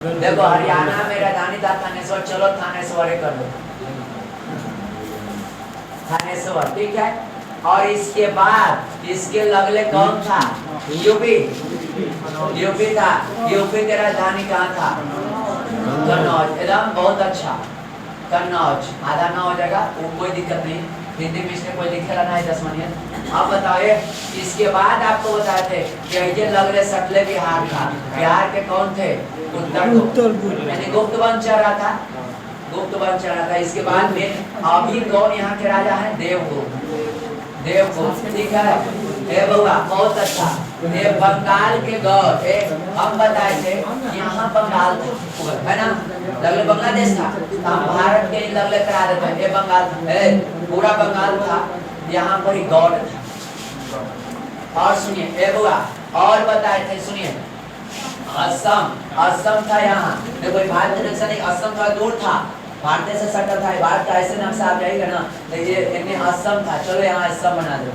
देखो हरियाणा में राजधानी था थानेश्वर, चलो थानेश्वर कर दो, थानेश्वर, ठीक है। और इसके बाद इसके लगले कौन था? यूपी, यूपी था। यूपी की राजधानी कहाँ था? कन्नौज। एकदम बहुत अच्छा, कन्नौज। आधा ना हो जाएगा वो कोई दिक्कत नहीं, हिंदी में इसमें कोई दिक्कत नहीं। 10 मिनट अब बताइए। इसके बाद आपको बताए थे कि ये लगले सटले बिहार था। बिहार के कौन थे? उत्तर, यानी गुप्त वंश चल रहा था, गुप्त वंश चल रहा था। इसके बाद में अभी कौन यहाँ के राजा है? देवगुप्त, देवगुप्त, ठीक है। ए बउआ बहुत अच्छा। ये बंगाल के गौर हम बताए थे यहाँ बंगाल था, है ना? लगले बांग्लादेश था, हम भारत के लगले करा देते हैं। ये बंगाल पूरा बंगाल था, यहाँ पर ही गौर था। और सुनिए ए बउआ और बताए थे, सुनिए असम, असम था यहाँ। देखो भारत के नक्शा नहीं, असम थोड़ा दूर था, भारत से सटा था। भारत का ऐसे नक्शा आप जाइएगा ना तो ये इनमें असम था। चलो यहाँ असम बना दो।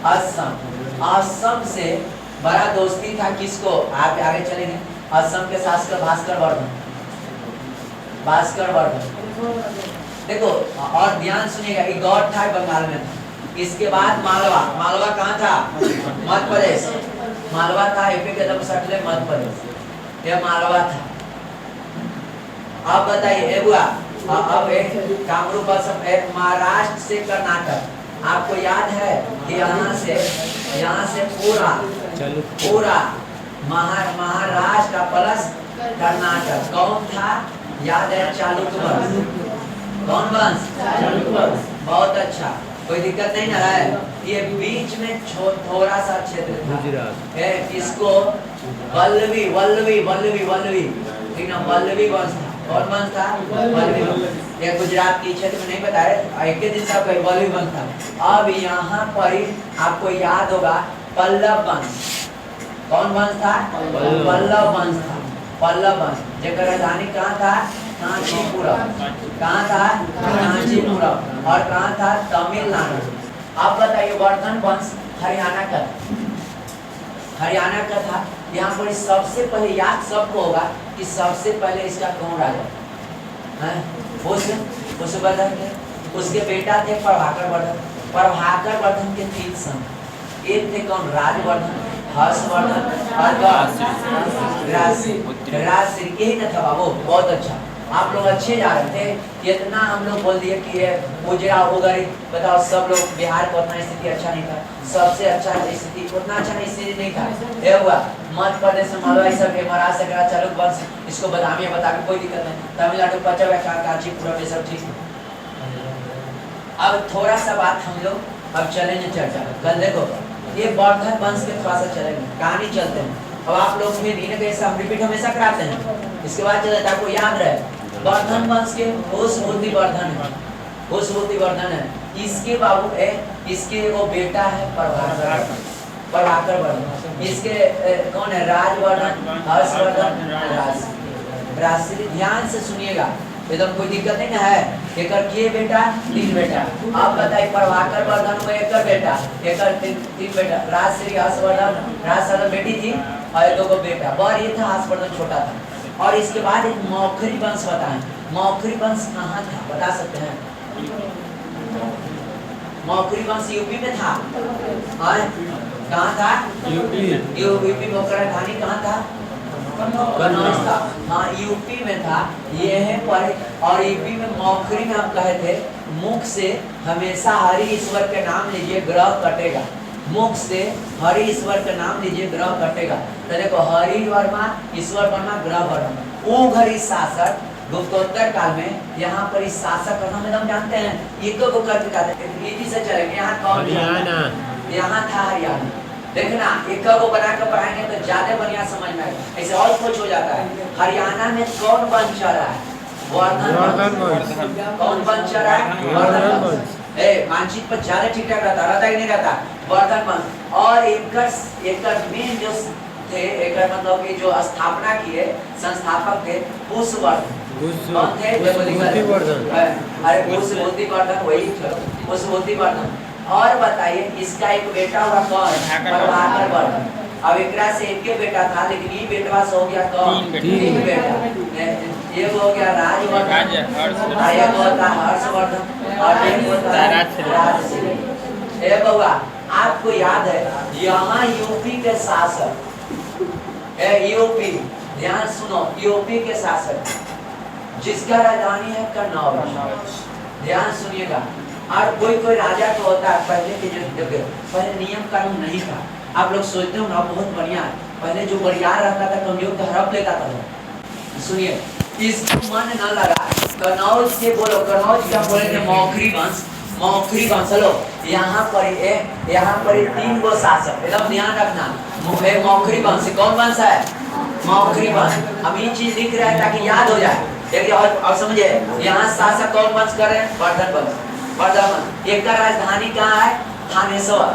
असम, असम से बड़ा दोस्ती था किसको? आप आगे चलेंगे। असम के शासक भास्कर वर्धन, भास्कर वर्धन। देखो और ध्यान सुनिएगा, ये गौर था बंगाल में था। इसके बाद मालवा, मालवा कहाँ था? मध्य प्रदेश, मालवा था यूपी के एकदम सटले मध्य प्रदेश, ये मालवा था। अब बताइए अब एक कामरूप, महाराष्ट्र से कर्नाटक। आपको याद है कि यहाँ से पूरा महाराष्ट्र प्लस कर्नाटक कौन था? याद है? चालुक्य वंश। कौन वंश? चालुक्य वंश। बहुत अच्छा, कोई दिक्कत नहीं ना है। ये बीच में थोड़ा सा क्षेत्र था, इसको वल्लवी, वल्लवी, वल्लवी, वल्लवी, ठीक ना? वल्लवी वंश था। कौन वंश था? वल्लवी। ये गुजरात की क्षेत्र में नहीं बताया, एक दिन सब वल्लवी वंश था। अब यहाँ पर आपको याद होगा पल्लव वंश। कौन वंश था? पल्लव वंश था, पल्लव वंश। जगह राजधानी कहाँ था? कांचीपुरम। कहाँ था? कांचीपुरम। और कहाँ था? तमिलनाडु। अब बताइए वर्धन वंश हरियाणा का, हरियाणा का था। यहाँ पर सबसे पहले याद सबको होगा कि सबसे पहले इसका कौन राजा है? वर्धन थे। उसके बेटा थे प्रभाकर वर्धन। प्रभाकर वर्धन के 3 संतान, एक थे कौन? राजवर्धन, हर्षवर्धन और राजश्री। यही ना था बाबू, बहुत अच्छा। आप लोग अच्छे जा रहे थे। इतना हम लोग बोल दिए कि ये उजरा हो गई। बताओ सब लोग, बिहार का उतना स्थिति अच्छा नहीं था, सबसे अच्छा स्थिति उतना अच्छा स्थिति नहीं था। ये हुआ मध्य प्रदेश में मालवा सब के, महाराष्ट्र का चालुक्य वंश, इसको बदामी बता के कोई दिक्कत नहीं। तमिलनाडु पचव कांचीपुरम, ये सब ठीक। अब थोड़ा सा बात हम लोग अब चलेंगे चर्चा। कल देखो ये वर्धन वंश के थोड़ा सा चलेंगे, कहानी चलते हैं। अब आप लोग फिर हम रिपीट हमेशा कराते हैं। इसके बाद चलता आपको याद रहे वर्धन वंश के घोषमूर्ति वर्धन है, घोषमूर्ति वर्धन है। इसके बाबू है, इसके वो बेटा है प्रभाकर, प्रभाकर वर्धन। इसके कौन है? राजवर्धन, हर्षवर्धन, राजश्री। ध्यान से सुनिएगा, एकदम कोई दिक्कत नहीं ना है। एक के बेटा, 3 बेटा। अब बताइए प्रभाकर वर्धन को एक बेटा, एक 3 बेटा। राजश्री, हर्षवर्धन, राजवर्धन बेटी थी और 2 बेटा। बर ये था, हर्षवर्धन छोटा था। और इसके बाद एक मौखरी वंश बताएं। मौखरी वंश कहाँ था बता सकते हैं? मौखरी वंश यूपी में था। कहाँ था? यूपी में। राजधानी कहाँ था? कन्नौज था। हाँ यूपी में था, ये है पर। और यूपी में मौखरी में हम कहे थे मुख से हमेशा हरि ईश्वर के नाम लीजिए, ग्रह कटेगा। मुख से हरि ईश्वर का नाम लीजिए, ग्रह कटेगा। तो देखो हरि वर्मा, ईश्वर वर्मा, ग्रह वर्मा। वो घड़ी शासक गुप्तोत्तर काल में यहाँ पर इस शासक का नाम एकदम जानते हैं, इको को करके कहते हैं। से चलेंगे यहाँ कौन? हरियाणा। यहाँ था हरियाणा। देखना एक को बनाकर पढ़ाएंगे तो ज्यादा बढ़िया समझ में आएगा, ऐसे और कुछ हो जाता है। हरियाणा में कौन वंश चल रहा है? वर्धन वंश। कौन वंश चल रहा है? वर्धन वंश। मानचित्र पर ज्यादा ठीक ठाक रहता कि नहीं रहता? वर्धन वंश। और एक मेन जो थे, एक मतलब कि जो स्थापना किए, संस्थापक थे पुष्पवर्धन। कौन थे? अरे पुष्पवर्धन, वही पुष्पवर्धन। और बताइए इसका एक बेटा हुआ कौन? प्रभाकर वर्धन। अब एकरा से एक बेटा था, लेकिन ये बेटवा से हो गया तीन बेटा। एक हो गया राजवर्धन, एक होता हर्षवर्धन और एक होता है राजश्री। ए बउआ, आपको याद है यहाँ यूपी के शासक, यूपी, ध्यान सुनो, यूपी के शासक जिसका राजधानी है कन्नौज, ध्यान सुनिएगा। और कोई राजा तो होता है, पहले के जो पहले नियम कानून नहीं था। आप लोग सोचते हो ना बहुत बढ़िया है, पहले जो बरियार रहता था कमजोर तो हड़प लेता था। सुनिए, इसको मन न लगा, कन्नौज से बोलो, कन्नौज क्या बोलेंगे, मौखरी वंश, मौखरी वंश। चलो यहाँ पर 3 गो शासक, एकदम ध्यान रखना, मौखरी वंश। कौन वंश है? मौखरी वंश। हम ये चीज लिख रहे हैं ताकि याद हो जाए। देखिए और समझिए, यहाँ शासक कौन वंश कर रहे हैं? वर्धन वंश, वर्धन वंश। एक राजधानी कहाँ है? थानेश्वर।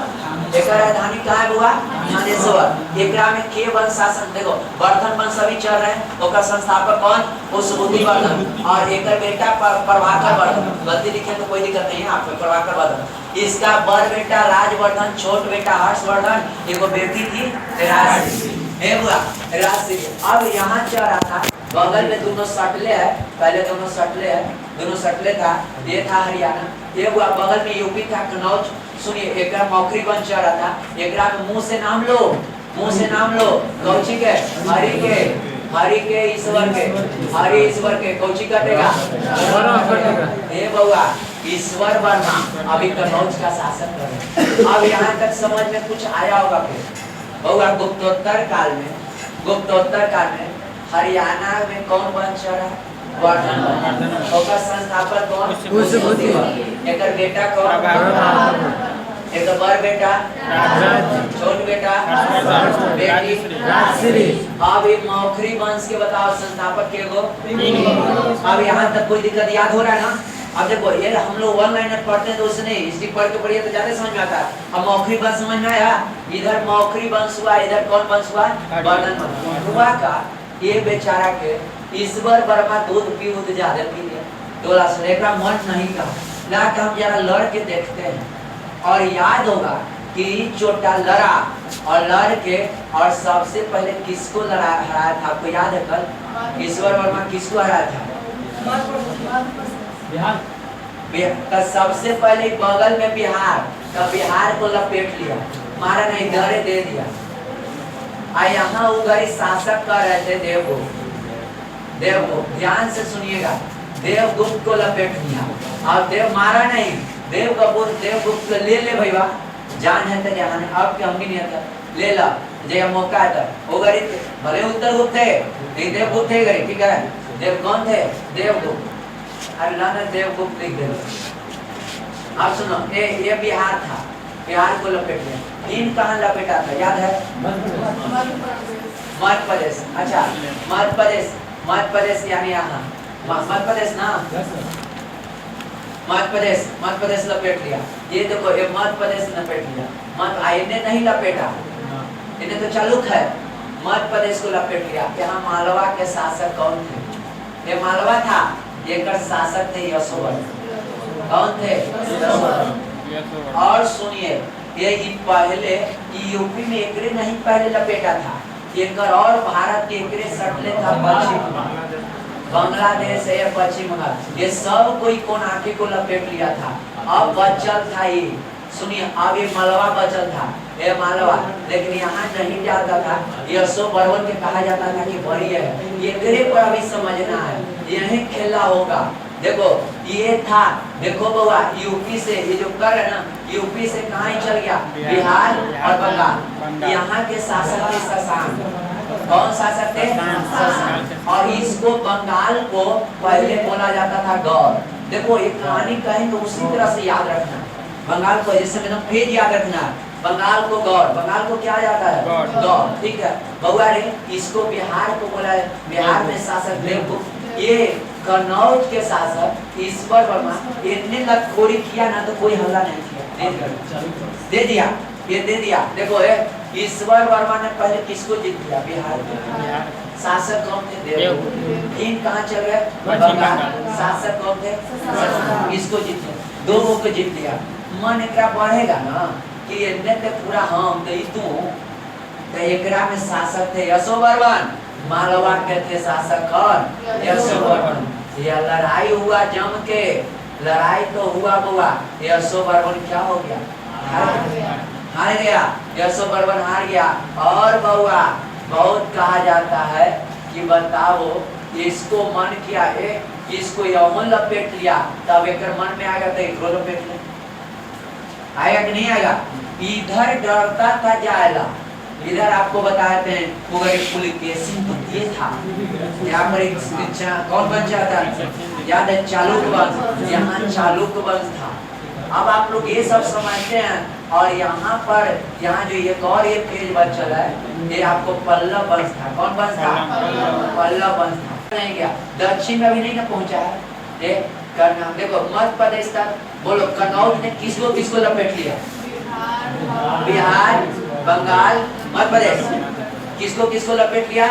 एक राजधानी कहाँ है बुआ? थानेश्वर। एकरा में के वंश शासन, देखो वर्धन वंश अभी चल रहे हैं, उसका संस्थापक कौन? उस वर्धन। और एक बेटा प्रभाकर वर्धन, गलती लिखे तो कोई दिक्कत नहीं है आपको, प्रभाकर वर्धन। इसका बड़ बेटा राजवर्धन, छोट बेटा हर्षवर्धन, एक बेटी थी राजश्री। अब यहाँ चल रहा था, बगल में दोनों सटले है, पहले दोनों सटले था, ये था हरियाणा, ये हुआ बगल में यूपी था कन्नौज। सुनिए, एक मौखरी वंश चल रहा था, एक मुंह से नाम लो, कौची के? हरि के ईश्वर के, हरि ईश्वर के, कौची कटेगा? हे बउआ, ईश्वर वर्मा अभी कन्नौज का शासन कर रहे। अब यहाँ तक समझ में कुछ आया होगा फिर बउआ? गुप्तोत्तर काल में हरियाणा में कौन वंश रहा? वर्धन वंश। ओकर संस्थापक कौन? एक बेटा कौन? एक बड़ बेटा, छोट बेटा, बेटी राजश्री। अब ये मौखरी वंश के बताओ संस्थापक के गो? अब यहाँ तक कोई दिक्कत याद हो रहा है ना? अब देखो, ये हम लोग वन लाइनर पढ़ते हैं तो उससे नहीं, हिस्ट्री पढ़ के पढ़िए तो ज्यादा समझ में आता है। अब मौखरी वंश समझ में आया, इधर मौखरी वंश हुआ, इधर कौन वंश हुआ? वर्धन वंश हुआ। का ये बेचारा के ईश्वर वर्मा दूध पी ज्यादा पी लिया, डोला से मन नहीं कहा ना, हम जरा लड़ के देखते हैं। और याद होगा कि चोटा लड़ा और लड़ के, और सबसे पहले किसको हराया था? आपको याद है कल ईश्वर वर्मा किसको हराया था? बिहार। सबसे पहले बगल में बिहार को लपेट लिया, मारा नहीं, डरे दे दिया। यहाँ उगरी शासक कर रहे थे देवगुप्त, ध्यान से सुनिएगा, देवगुप्त को लपेट लिया। और देव मारा नहीं, देवगुप्त को ले भैया, जान है तो जहां अब के हम भी नहीं आता, ले ला जे मौका है तो उगरी भले उत्तर गुप्त है, नहीं देवगुप्त थे गए, ठीक है? देव कौन थे? देवगुप्त। अल्लाह ने देवगुप्त लिख दिया। अब सुनो, ये बिहार था, बिहार को लपेट लिया। इन कहाँ लपेटा था याद है? मध्य प्रदेश। अच्छा, मध्य प्रदेश यानी यहाँ मध्य प्रदेश ना, मध्य प्रदेश लपेट लिया। ये देखो, ये मध्य प्रदेश लपेट लिया, इन्हें नहीं लपेटा, इन्हें तो चालुक है, मध्य प्रदेश को लपेट लिया। यहाँ मालवा के शासक कौन थे? ये मालवा था, ये कर शासक थे यशोवर्धन। कौन थे? यशोवर्धन। और सुनिए, ये पहले यूपी में एकरे नहीं पहले लपेटा था, एक और भारत के एकरे सटले था पश्चिम बांग्लादेश है, पश्चिम बंगाल, ये सब कोई कोनाके को लपेट लिया था। अब बचल था ये, सुनिए, अब ये मालवा बचल था, ये मालवा, लेकिन यहाँ नहीं जाता था, यशोवर्धन के कहा जाता था कि बड़ी है, ये पर अभी समझना है, यही खेला होगा। देखो ये था, देखो बउआ, यूपी से ये जो कर है ना, यूपी से कहाँ ही चल गया? बिहार और बंगाल। यहाँ के शासक थे शशांक। कौन शासक थे? शशांक। और इसको बंगाल को पहले बोला जाता था गौर। देखो ये कहानी कहेंगे उसी तरह से याद रखना, बंगाल को जैसे एकदम फिर याद रखना, बंगाल को गौर, बंगाल को क्या जाता है? गौर, ठीक है बउआ रे। इसको बिहार को बोला है, बिहार में शासक देवगुप्त। ये कन्नौज के शासक ईश्वर वर्मा, इतने लतखोरी किया ना तो कोई हमला नहीं किया, दे दिया, ये दे दिया। देखो ईश्वर वर्मा ने पहले किसको जीत दिया? बिहार के शासक कौन थे? देवगुप्त। इन कहाँ चल गए? बंगाल। शासक कौन थे? इसको जीत लिया, दो को जीत लिया। मन एक बढ़ेगा ना कि इतने पूरा हम तो तू तो एकरा में शासक थे यशोवर्मन, मालवा के थे शासक कौन? यशोवर्मन। यह लड़ाई हुआ जम के, लड़ाई तो हुआ बुआ, यशोवर्मन क्या हो गया? हार गया, यशोवर्मन हार गया। और बउआ बहुत कहा जाता है कि बताओ इसको मन किया है, इसको यौवन लपेट लिया, तब एक मन में आएगा तो एक लपेट ले आएगा कि नहीं आएगा? इधर डरता था जायला, इधर आपको बताते हैं पुलकेशिन तो ये था, यहाँ पर एक कौन वंश था याद है? चालुक्य वंश। यहाँ चालुक्य वंश था। अब आप लोग ये सब समझते हैं। और यहाँ पर यहाँ जो एक और ये पेज बचल है, ये आपको पल्लव वंश था। कौन वंश था? पल्लव वंश था। नहीं गया दक्षिण में भी नहीं ना पहुंचा है। ये करना देखो मध्य प्रदेश तक बोलो, कन्नौज ने किसको किसको लपेट लिया? बिहार, बंगाल, मध्य प्रदेश, किसको किसको लपेट लिया?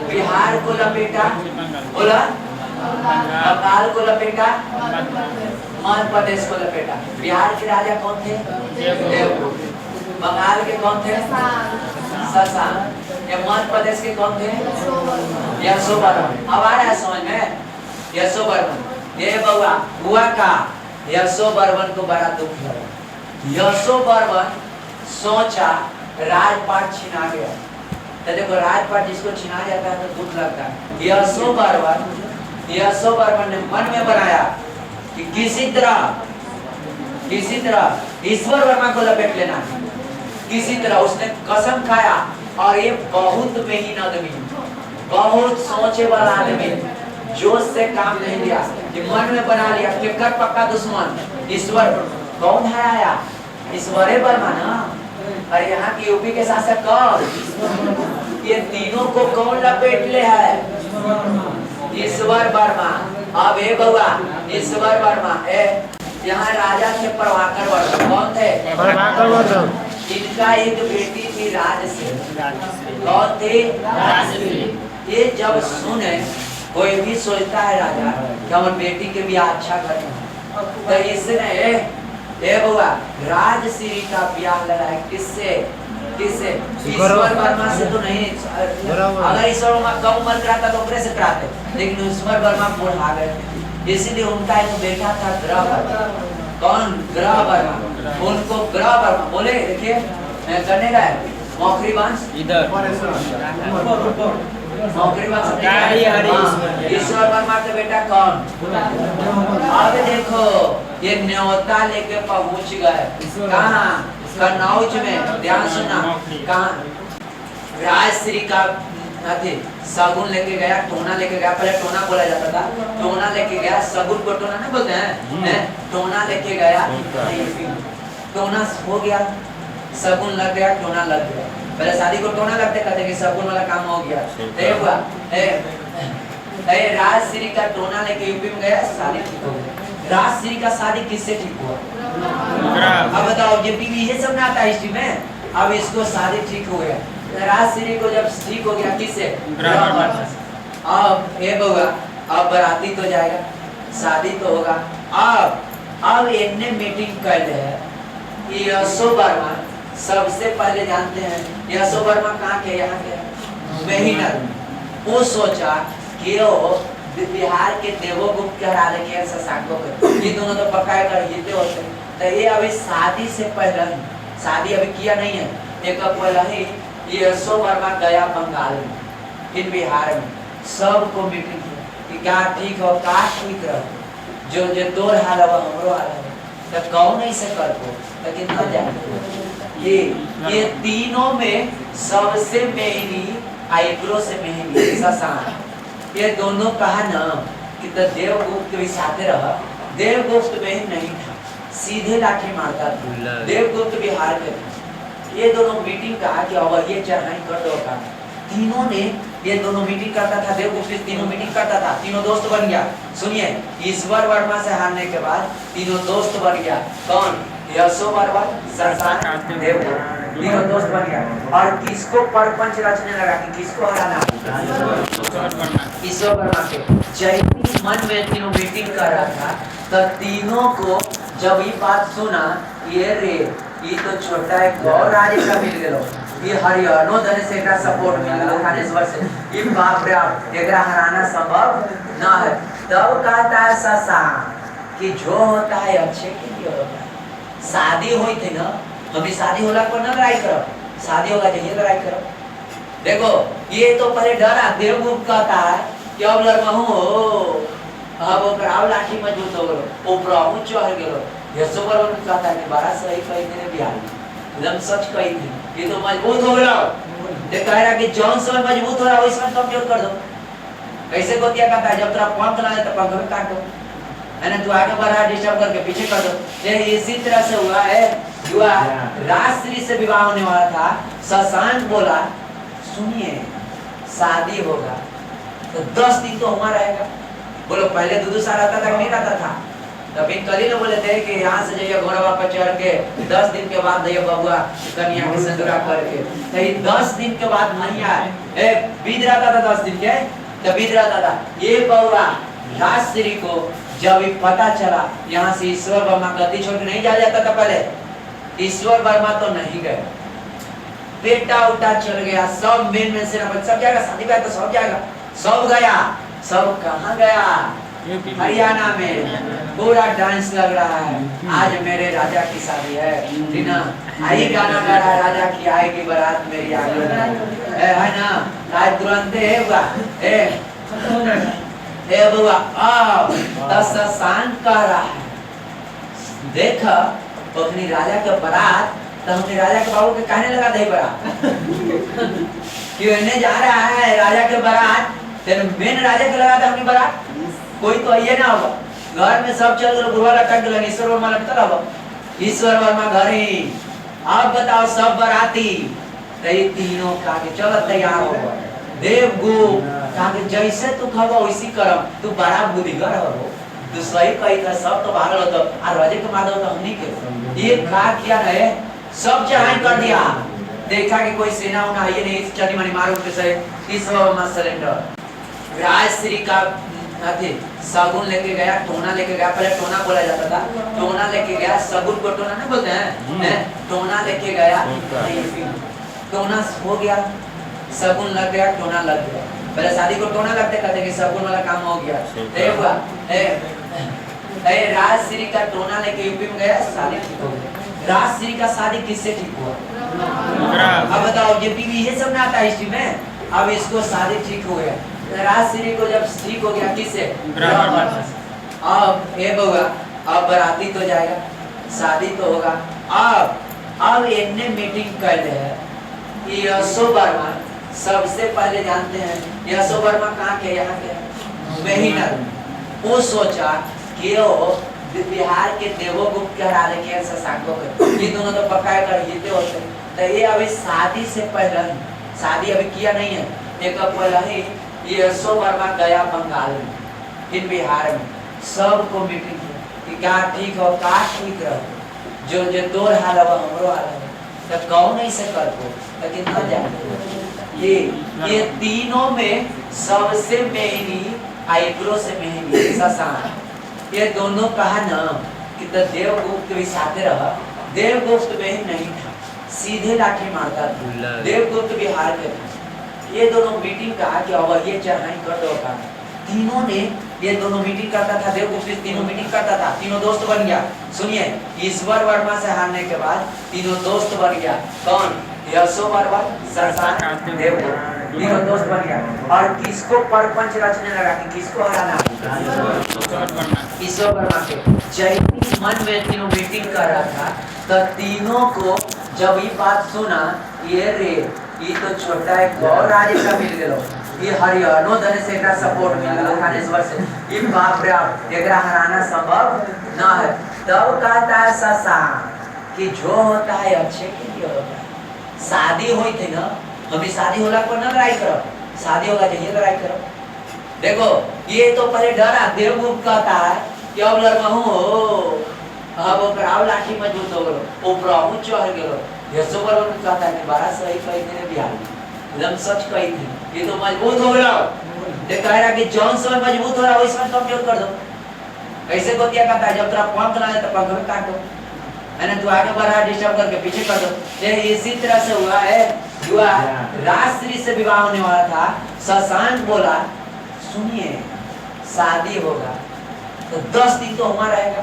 बिहार को लपेटा, बोला बंगाल को लपेटा, मध्य प्रदेश को लपेटा। बिहार के राजा कौन थे? देवगुप्त। बंगाल के कौन थे? शशांक। मध्य प्रदेश के कौन थे? यशोवर्मन। अब आ रहा है समझ में? यशोवर्मन। ये बउआ हुआ का यशोवर्मन को बड़ा दुख लगा। यशोवर्मन सोचा राजपाट छिना गया। तो देखो राजपाट जिसको छिना जाता है तो दुख लगता है। यशोवर्मन ने मन में बनाया कि किसी तरह ईश्वर वर्मा को लपेट लेना। किसी तरह उसने कसम खाया। और ये बहुत बेहीन आदमी, बहुत सोचे वाला आदमी, जोश से काम नहीं लिया कि मन में बना लिया कि कर पक्का दुश्मन ईश्वर। कौन है आया? ईश्वरे वर्मा ना। अरे यहाँ की यूपी के शासक कौन? ये तीनों को कौन लपेट ले है? ईश्वर वर्मा। अब ए बउआ ईश्वर वर्मा यहाँ राजा थे प्रभाकर वर्मा। कौन थे? प्रभाकर वर्मा। इनका एक बेटी थी राजश्री। कौन थी? राजश्री। ये जब सुने, कोई भी सोचता है राजा कि हम बेटी के ब्याह अच्छा करें, तो इसने ए बउआ राजश्री का ब्याह लगाया। किससे? किससे? ईश्वर वर्मा से तो नहीं। अगर ईश्वर वर्मा कम उम्र कराता तो ओकरे से कराते, लेकिन ईश्वर वर्मा बुढ़ा गए, इसीलिए उनका एक बेटा था ग्रह वर्मा। कौन? ग्रह वर्मा। उनको ग्रह वर्मा बोले। देखिए करने का है मौखरी वंश इधर, मौखरी वंश। ईश्वर वर्मा के बेटा कौन? अब देखो ये न्योता लेके पहुंच गए कहाँ? कन्नौज में। ध्यान सुनना कहाँ? राजश्री का सगुन लेके गया, टोना लेके गया। पहले टोना बोला जाता था, टोना लेके गया। सगुन को टोना नहीं बोलते हैं? टोना लेके गया, टोना हो गया, सगुन लग गया, टोना लग गया। पहले शादी को टोना लगते कहते कि सगुन वाला काम हो गया। देखा राजश्री का टोना लेके यूपी में गया, शादी ठीक हो गई। राजश्री का शादी किससे ठीक हुआ? अब बताओ, ये सब ना आता हिस्ट्री में। अब इसको शादी ठीक हो गया। राजश्री को जब ठीक हो गया किससे? अब ये बउआ अब बराती तो जाएगा, शादी तो होगा। अब इन्हें मीटिंग कर ले है। यशोवर्मा सबसे पहले जानते हैं यशोवर्मा कहाँ के? यहाँ के मेहिनर। वो सोचा कि वो बिहार के देवोगुप्त के हरा लेके शशांकों के, ये दोनों तो पक्का कर जीते होते। तो ये अभी शादी से पहले, शादी अभी किया नहीं है, एक पहले ही यशोवर्मा गया बंगाल में, फिर बिहार में। सबको मीटिंग किया कि क्या ठीक हो, क्या ठीक रहो, जो जो तोर हाल हो हमरो हाल हो, तो कौन ऐसे कर को, लेकिन न जाए। ये तीनों में सबसे मेहनी आईब्रो से मेहनी शशांक। ये दोनों कहा ना कि तो देवगुप्त भी साथे रहा। देवगुप्त में नहीं था, सीधे लाठी मारता था। देवगुप्त बिहार के थे। ये दोनों मीटिंग कहा कि अब ये चढ़ाई कर दो का। तीनों ने ये दोनों मीटिंग करता था। देवगुप्त तीनों मीटिंग करता था, तीनों दोस्त बन गया। सुनिए, ईश्वर वर्मा से हारने के बाद तीनों दोस्त बन गया। कौन? यशोवर्मा, शशांक, देवगुप्त, तीनों दोस्त बन गया। और किसको परपंच रचने लगा कि किसको हराना? ईश्वर वर्मा के। जैसे मन में तीनों मीटिंग कर रहा था, तो तीनों को जब ये बात सुना, ये रे ये तो छोटा एक और राजे का मिल गया, ये हरियर नो धने से एकरा सपोर्ट मिल गया थानेश्वर से ये बाप रे आप एकरा हराना संभव ना है। तब कहता है शशांक कि जो होता है अच्छे के लिए होता है। शादी हुई थी ना, अभी शादी होला पर ना लड़ाई करो, शादी होगा चाहिए लड़ाई करो। देखो ये तो पहले डरा देवगुप्त कहता है कि अब लड़महू हो अब ओकरा लाठी मजबूत हो गलो ऊपर चढ़ गेलो। यशोवर कहता है कि बड़ा सही कही तेरे बिहारी एकदम सच कही थी, ये तो मजबूत हो गया। ये कह रहा कि जौन समय मजबूत हो रहा है वही समय कमजोर कर दो। कैसे गोतिया कहता है जब तेरा पंख ना तो पंख में काट दो, है ना, तू आगे बढ़ा डिस्टर्ब करके पीछे कर दो। ये इसी तरह से हुआ है। युवा राजश्री से विवाह होने वाला था, शशांक बोला सुनिए शादी होगा तो 10 दिन तो हमारा रहेगा। बोलो पहले दूध सा रहता था नहीं रहता था, तब इन कली ने बोले थे कि यहाँ से जाइए घोड़वा पर चढ़ के 10 दिन के बाद जाइए बबुआ कन्या के सिंदूरा करके। तो 10 दिन के बाद नहीं आए, बीत रहता था 10 दिन के, तब बीत रहता था। ये बबुआ राजश्री को जब पता चला यहाँ से ईश्वर वर्मा गद्दी छोड़ के नहीं जा जाता था पहले, ईश्वर वर्मा तो नहीं गए, बेटा उठा चल गया, सब मेन सेनापति सब जाएगा, शादी ब्याह तो सब जाएगा, सब गया। सब कहाँ गया? हरियाणा में पूरा डांस लग रहा है। आज मेरे राजा की शादी है, टीना आई गाना गा रहा है, राजा की आएगी बारात मेरी आगे है ना। आज तुरंत हुआ बुआ शशांक कह रहा है देख अपनी राजा के बारात तो हमने राजा के बाबू के कहने लगा दे बारात क्यों जा रहा है राजा के बारात, तेरे मेन राजा के लगा था हमने बारात, कोई तो ये ना होगा घर में सब चल गए, गुरुवार कट गए, ईश्वर वर्मा लगता होगा, ईश्वर वर्मा घर ही। अब बताओ सब बाराती तीनों का के चलो तैयार हो देवगुप्त कहा कि जैसे तू खबा वैसी करम, तू बड़ा बुद्धिगर हो, तू सही कही था, सब तो भागल होता और राजे के माधव तो हमनी के ये का किया है, सब चढ़ाई कर दिया। देखा कि कोई सेना उना ये नहीं, चली मनी मारो के सही ईश्वर वर्मा सरेंडर। राजश्री का सगुन लेके गया, टोना लेके गया, पहले टोना बोला जाता था, टोना लेके गया, सगुन को टोना नहीं बोलते हैं, टोना लेके गया, टोना हो गया, सगुन लग गया, टोना लग गया। पहले शादी को टोना लगते कहते कि सगुन वाला काम हो गया। राजश्री का टोना लेके यूपी में गया, शादी ठीक हो गया। राजश्री का शादी किससे ठीक हुआ? अब बताओ, ये बीवी ये सब ना आता हिस्ट्री में, अब इसको शादी ठीक हो गया। राजश्री को जब ठीक हो गया किससे? अब ये बउआ अब बराती तो जाएगा, शादी तो होगा। अब इनने मीटिंग कर ले है, यशो वर्मा सबसे पहले जानते हैं यशो वर्मा कहाँ के, यहाँ के मेहिनर। वो सोचा कि वो बिहार के देवगुप्त के हरा लेके शशांक को, ये दोनों तो पक्का कर जीते होते। तो ये अभी शादी से पहले, शादी अभी किया नहीं है, एक पहले ही यशो वर्मा गया बंगाल में, फिर बिहार में, सबको मीटिंग कि क्या ठीक हो, क्या ठीक रहो, जो जो तोर हाल है हमरो हाल है, तो कौन ऐसे कर को, लेकिन न जाए। ये तीनों में सबसे महंगी आईब्रो से महंगी शशांक। ये दोनों कहा ना कि तो देवगुप्त भी साथे रहा, देवगुप्त में ही नहीं था, सीधे लाठी मारता था, देवगुप्त बिहार के था। ये दोनों मीटिंग कहा कि अब ये चढ़ाई कर दो का, तीनों ने ये दोनों मीटिंग करता था, देवगुप्त तीनों मीटिंग करता था, तीनों दोस्त बन गया। सुनिए, ईश्वर वर्मा से हारने के बाद तीनों दोस्त बन गया। कौन? यशो वर्मा, शशांक, देवगुप्त, तीनों दोस्त बन गया। और किसको परपंच रचने लगा कि किसको हराना? ईश्वर वर्मा के। जैसे मन में तीनों मीटिंग कर रहा था, तो तीनों को जब ये बात सुना, ये तो छोटा एक और राजे का मिल गया, ये हरियाणा धने से एकरा सपोर्ट मिल गया थानेश्वर से, ये बाप रे आप एकरा हराना संभव ना है। तब कहता है शशांक कि जो होता है अच्छे के लिए होता है। शादी हुई थी ना, अभी शादी होला पर ना लड़ाई करो, शादी होगा चाहिए लड़ाई करो। देखो ये तो पहले डरा देवगुप्त कहता है कि अब लड़महू हो अब ओकरा लाठी मजबूत हो गलो ऊपर चढ़ गेलो। यशो वर्मा कहता है कि बड़ा सही कही तेरे बिहारी एकदम सच कही थी, ये तो मजबूत हो गया। ये कह रहा कि जौन समय मजबूत हो रहा है वही समय कमजोर कर दो। कैसे गोतिया कहता है जब तेरा पंख ना तो पंख में काट दो, है ना, तू आगे बढ़ा डिस्टर्ब करके पीछे कर दो। ये इसी तरह से हुआ है। हुआ राजश्री से विवाह होने वाला था। शशांक बोला सुनिए शादी होगा तो 10 दिन तो हमारा रहेगा।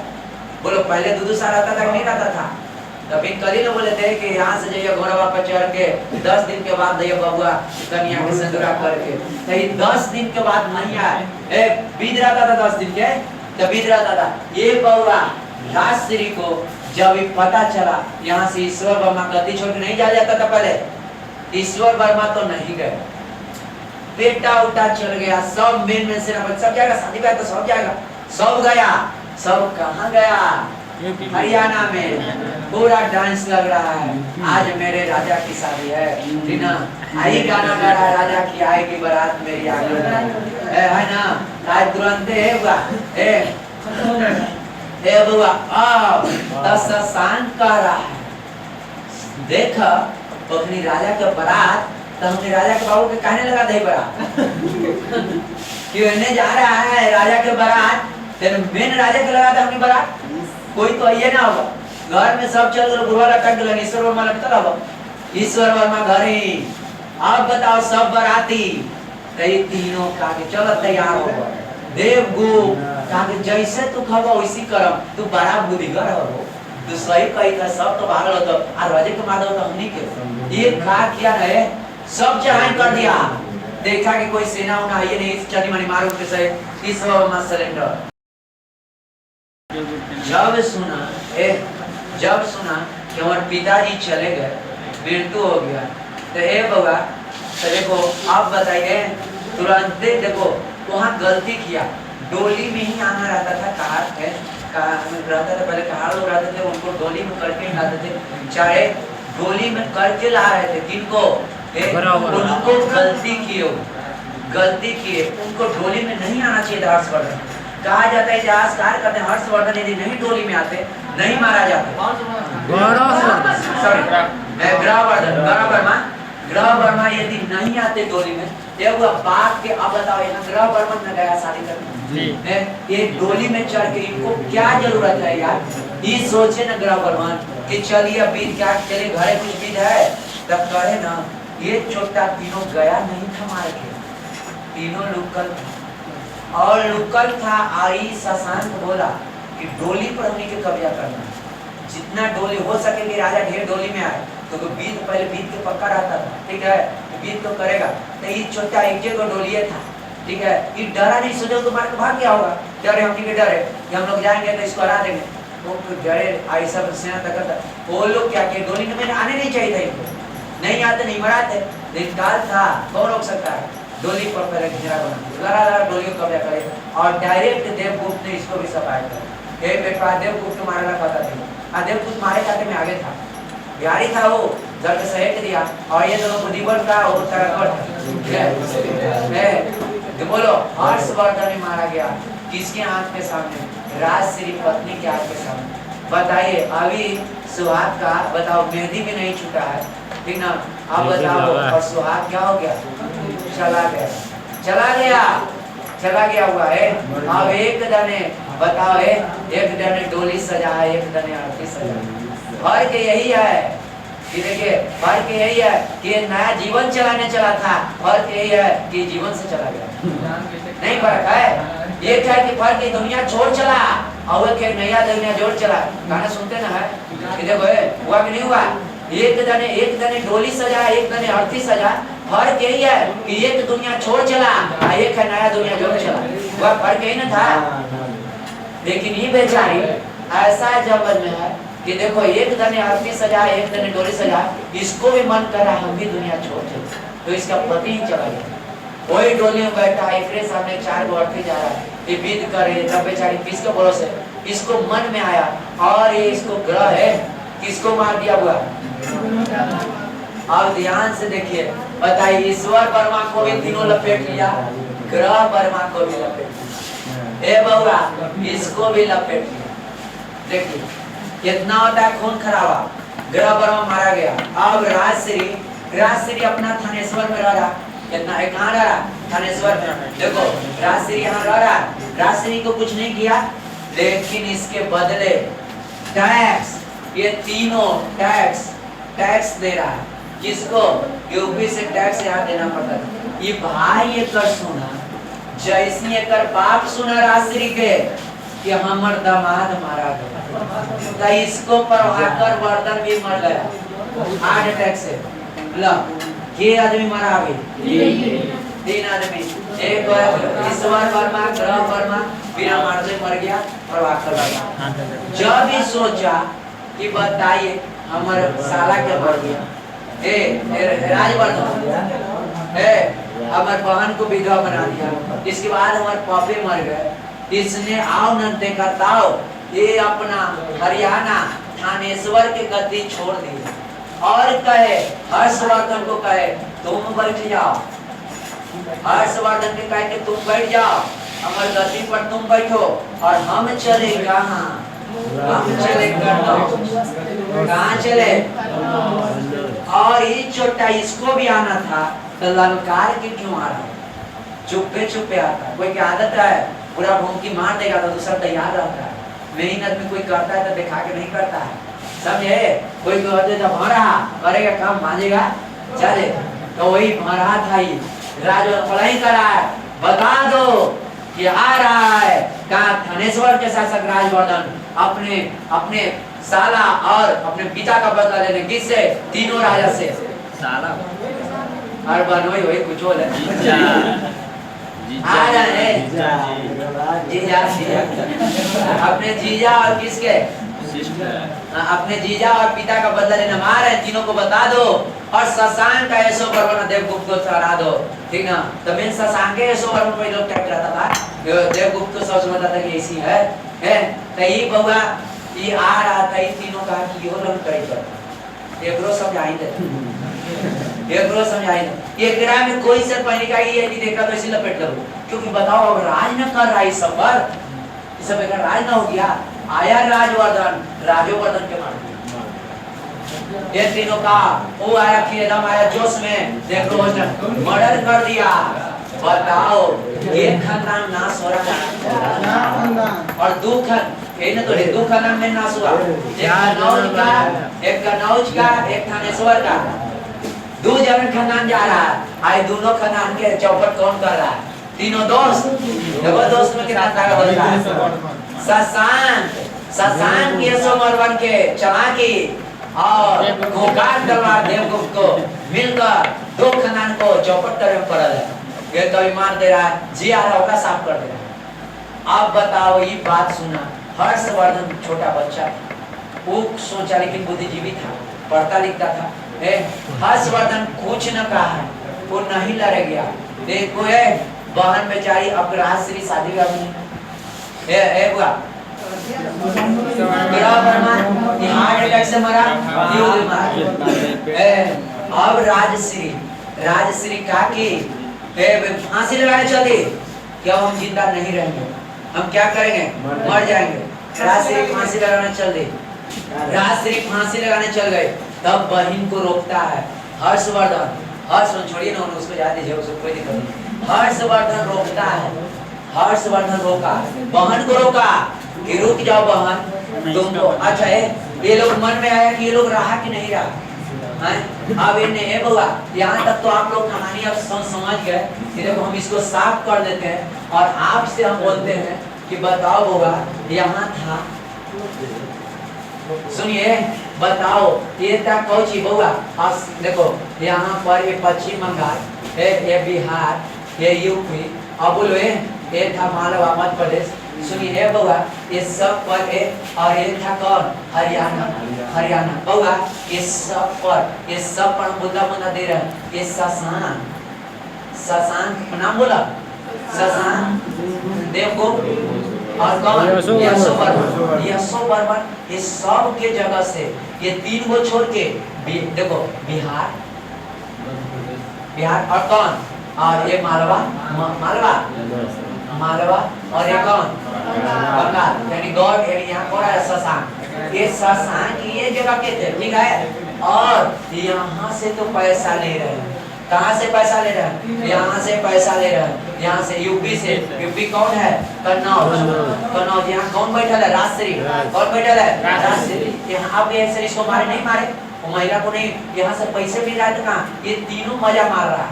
बोलो पहले 2 साल रहता था नहीं रहता था। तो फिर कल ही लोग बोले थे कि यहाँ से जाइए घोड़वा पर चढ़ के 10 दिन के बाद जाइए बबुआ कन्या के सिंदूरा करके। तो ये 10 दिन के बाद नहीं आए, बीत रहता था 10 दिन के, तो बीत रहता था। ये बबुआ राजश्री को जब पता चला यहाँ से ईश्वर वर्मा गद्दी छोड़ के नहीं जा जाता था पहले, ईश्वर वर्मा तो नहीं गए, बेटा उठा चल गया, सब मेन सेनापति सब जाएगा, शादी ब्याह तो सब जाएगा, सब गया। सब कहाँ गया? हरियाणा में पूरा डांस लग रहा है। आज मेरे राजा की शादी है, आई गाना गा रहा है राजा की आएगी बारात मेरी आगे है ना। आज तुरंत बुआ शशांक कह रहा है देख अपनी राजा के बारात तो हमने राजा के बाबू के कहने लगा दे बारात क्यों जा रहा है राजा के बारात, तेरे मेन राजा के लगा था हमने बारात। कोई तो ये ना होगा घर में सब चल गुरुवार कट गए, ईश्वर वर्मा लगता रहा, ईश्वर वर्मा घर ही। अब बताओ सब बराती ये तीनों का के चलो तैयार हो देवगुप्त कहा कि जैसे तू खबा वैसी करम, तू बड़ा बुद्धिगर हो, तू सही कही था, सब तो भागल होता और राजे के माधव तो हमनी के एक खा किया है, सब चढ़ाई कर दिया। देखा कि कोई सेना उना ये नहीं चनी मनी मारो के सही ईश्वर वर्मा सरेंडर। जब सुना कि हमारे पिताजी चले गए, मृत्यु हो गया, तो ए बउआ तो देखो आप बताइए तुरंत देखो वहाँ गलती किया। डोली में ही आना रहता था, कार रहता था, पहले कार लोग रहते थे उनको डोली में करके लाते थे, चाहे डोली में करके ला रहे थे किनको उनको गलती किए उनको डोली में नहीं आना चाहिए था। हर्षवर्धन कहा जाता है इतिहासकार कहते हैं हर्षवर्धन यदि नहीं डोली में आते नहीं मारा जाता। ग्रह वर्मा यदि नहीं आते डोली में बात के अब बताओ यहाँ ग्रह वर्मा न गया शादी करने, ये डोली में चढ़ के इनको क्या जरूरत है यार। ये सोचे न ग्रह वर्मा कि चलिए अब बीत क्या चले घरे कुछ बीत है तब कहे ना ये छोटा तीनों गया नहीं था मार के, तीनों लुकल था और लुकल था। आई शशांक बोला कि डोली पर हमने के कब्जा करना, जितना डोली हो सके कि राजा ढेर डोली में आए तो बीत पहले बीत के पक्का रहता था, ठीक है बीत तो करेगा। तो ये छोटा एक जगह डोलिए था, ठीक है ये डरा नहीं, सोचो तो मार के भाग गया होगा, डरे हम के डरे कि हम लोग जाएंगे तो इसको हरा देंगे, वो तो डरे। आई सब सेना तक वो लोग क्या किए डोली में आने नहीं चाहिए था, इनको नहीं आते नहीं मराते, लेकिन काल था कौन रोक सकता है। डोली पर पहले घेरा बना लड़ा डोली को कब्जा करे और डायरेक्ट देवगुप्त ने इसको भी सफाया कर हे बेटा देवगुप्त मारना पता था, देवगुप्त मारे जाते में आगे था, बिहारी था वो जड़ सहेट दिया और ये दोनों को दीवार का वो तरह बोलो हर्षवर्धन ने मारा गया किसके आंख के सामने, राजश्री पत्नी के आंख के सामने। बताइए अभी सुहाग का बताओ मेहंदी भी नहीं छूटा है, ठीक ना। अब बताओ और सुहाग क्या हो गया, चला गया हुआ है। अब एक दने बताओ है, एक दने डोली सजा है, एक दने आरती सजा है। फर्क यही है कि देखिए फर्क यही है कि नया जीवन चलाने चला था, फर्क यही है कि जीवन से चला गया, नहीं फर्क है। ये क्या कि फर्क है दुनिया छोड़ चला और वो नया दुनिया जोड़ चला। गाना सुनते ना है कि देखो हुआ कि नहीं हुआ, एक दने डोली सजा, एक दने आरती सजा। फर्क यही है कि एक दुनिया छोड़ चला और एक है नया दुनिया जोड़ चला, वह फर्क यही ना था। लेकिन ये बेचारी ऐसा जबरन में है कि देखो एक दने आरती सजा, एक दने डोली सजा, इसको भी मन कर रहा हम भी दुनिया छोड़ चले, तो इसका पति ही चला गया। वही डोली में बैठा है, इसके सामने 4 आरती जा रहा है, ये विध करे तब बेचारी किसके भरोसे, इसको मन में आया और ये इसको ग्रह है किसको मार दिया हुआ। अब ध्यान से देखिए बताइए ईश्वर वर्मा को भी तीनों लपेट लिया, ग्रह वर्मा को भी लपेट लिया, ए बउआ इसको भी लपेट लिया। देखिए कितना होता है खून खराबा, ग्रह वर्मा मारा गया। अब राजश्री अपना थानेश्वर में रह रहा, कितना है कहाँ रह रहा, थानेश्वर में। देखो राजश्री यहाँ रह रहा, राजश्री को कुछ नहीं किया, लेकिन इसके बदले टैक्स, ये तीनों टैक्स दे रहा है। किसको? यूपी से टैक्स यहाँ देना पड़ता था। ये भाई ये कर सुना जैसी एक बाप सुना राजश्री के कि हमर दामाद मारा गया, तो इसको प्रभाकर वर्धन भी मर गया हार्ट अटैक से। ला ये आदमी मरा अभी 3 आदमी, एक ईश्वर वर्मा, ग्रह वर्मा बिना मारते मर गया, प्रभाकर वर्मा। जब भी सोचा कि बताइए हमारे साला क्या बढ़ गया, राजवर्धन हमारे बहन को विधवा बना दिया, इसके बाद हमारे पापे मर गए, इसने आओ न देखा ताओ ये अपना हरियाणा थानेश्वर के गद्दी छोड़ दी और कहे हर्षवर्धन को कहे तुम बैठ जाओ, हर्षवर्धन के कहे कि तुम बैठ जाओ हमारे गद्दी पर तुम बैठो और हम चले कहाँ, हम चले कहाँ चले। और ये छोटा इसको भी आना था तो ललकार के क्यों आ रहा है, चुप्पे चुप्पे आता। कोई की आदत है पूरा भूमकी मार देगा तो दूसरा तैयार रहता है, मेहनत में कोई करता है तो दिखा के नहीं करता है, समझे। कोई भरा करेगा काम मांगेगा चले, तो वही भरा था ही राज पढ़ाई करा है, बता दो कि आ रहा है कहा थानेश्वर के शासक राजवर्धन अपने अपने साला और अपने पिता का बदला लेने, किससे? तीनों राजा से। साला और बनोई वही कुछ हो आ रहे जीजा अपने जीजा और किसके? अपने जीजा और पिता का बदला लेना मार है, तीनों को बता दो और शशांक का यशो वर्मन देवगुप्त को चढ़ा दो, ठीक ना। तो मैं शशांक के यशो वर्मन कोई लोग क्या करता था, देवगुप्त को सोच समझता था कि ऐसी है तो ये बउआ ये आ रहा था, ये तीनों कहा कि यो रंग करी करता एकरो समझाई दे, एकरो समझाई दे, एकरा में कोई से पहले का ये नहीं देखा तो इसी लपेट लो, क्योंकि बताओ अब राज न कर रहा इस सब पर, इस सब का राज ना हो गया, आया राजवर्धन, राजवर्धन के मार दिया ये तीनों का, वो आया कि एकदम आया जोश में, देखो मर्डर कर दिया। बताओ ये खानदान नाश हो रहा है और दो खानदान में नाश हुआ, एक कनौज का एक थानेश्वर का, 2 जन खानदान जा रहा है, आज दोनों खानदान के चौपट कौन कर रहा है? तीनों दोस्त, देखो दोस्त में कितना ताकत होता है। शशांक यशो वर्मन के चालाकी और गोकार दरबार देवगुप्त को मिलकर 2 खानदान को चौपट करने में पड़ा है, ये तो मार दे रहा है, जी आ रहा होगा साफ कर दे रहा है। अब बताओ ये बात सुना हर्षवर्धन छोटा बच्चा, वो सोचा लेकिन बुद्धिजीवी था, पढ़ता लिखता था, हर्षवर्धन कुछ न कहा, वो नहीं लड़ गया। देखो बहन बेचारी अब राजश्री शादी का हार्ट अटैक से मरा, अब राजश्री का की फांसी लगाने चले, क्या हम जिंदा नहीं रहेंगे, हम क्या करेंगे, मर जाएंगे। राजश्री फांसी लगाने चल दी, राजश्री फांसी लगाने चल गए, तब बहन को रोकता है हर्षवर्धन छोड़िए ना उसको जा दीजिए, उसको कोई दिक्कत नहीं। हर्षवर्धन रोकता है, हर्षवर्धन रोका, बहन को रोका कि रुक जाओ बहन तुमको। अच्छा ये लोग मन में आया कि ये लोग रहा कि नहीं रहा, अब इन्हें बुआ यहाँ तक तो आप लोग कहानी अब समझ गए, देखो हम इसको साफ कर देते हैं और आपसे हम बोलते हैं कि बताओ बुआ यहाँ था, सुनिए बताओ ये था कौची बुआ। देखो यहाँ पर ये पश्चिम बंगाल, ये बिहार, ये यूपी, अब बोलो ये था मालवा मध्य प्रदेश, सुनिए बउआ ये सब पर और ये था कौन, हरियाणा बउआ, ये सब पर मुद्दा दे रहे हैं। ये शशांक नाम बोला, शशांक देवगुप्त और कौन, यशो वर्मन, ये सब के जगह से ये 3 को छोड़ के देखो बिहार और कौन, और ये मालवा और ये कौन, बंगाल, यानी गॉड, यानी यहाँ कौन है, शशांक। ये शशांक ये जगह के थे, ठीक है। और यहाँ से तो पैसा ले रहे हैं, कहाँ से पैसा ले रहे हैं, यहाँ से पैसा ले रहे हैं, यहाँ से यूपी से। यूपी कौन है, कन्नौज। यहाँ कौन बैठल है, राजश्री। कौन बैठल है, राजश्री। यहाँ अब ऐसे इसको मारे नहीं मारे, वो महिला को नहीं, यहाँ से पैसे मिल रहा है तो कहाँ, ये तीनों मजा मार रहा है,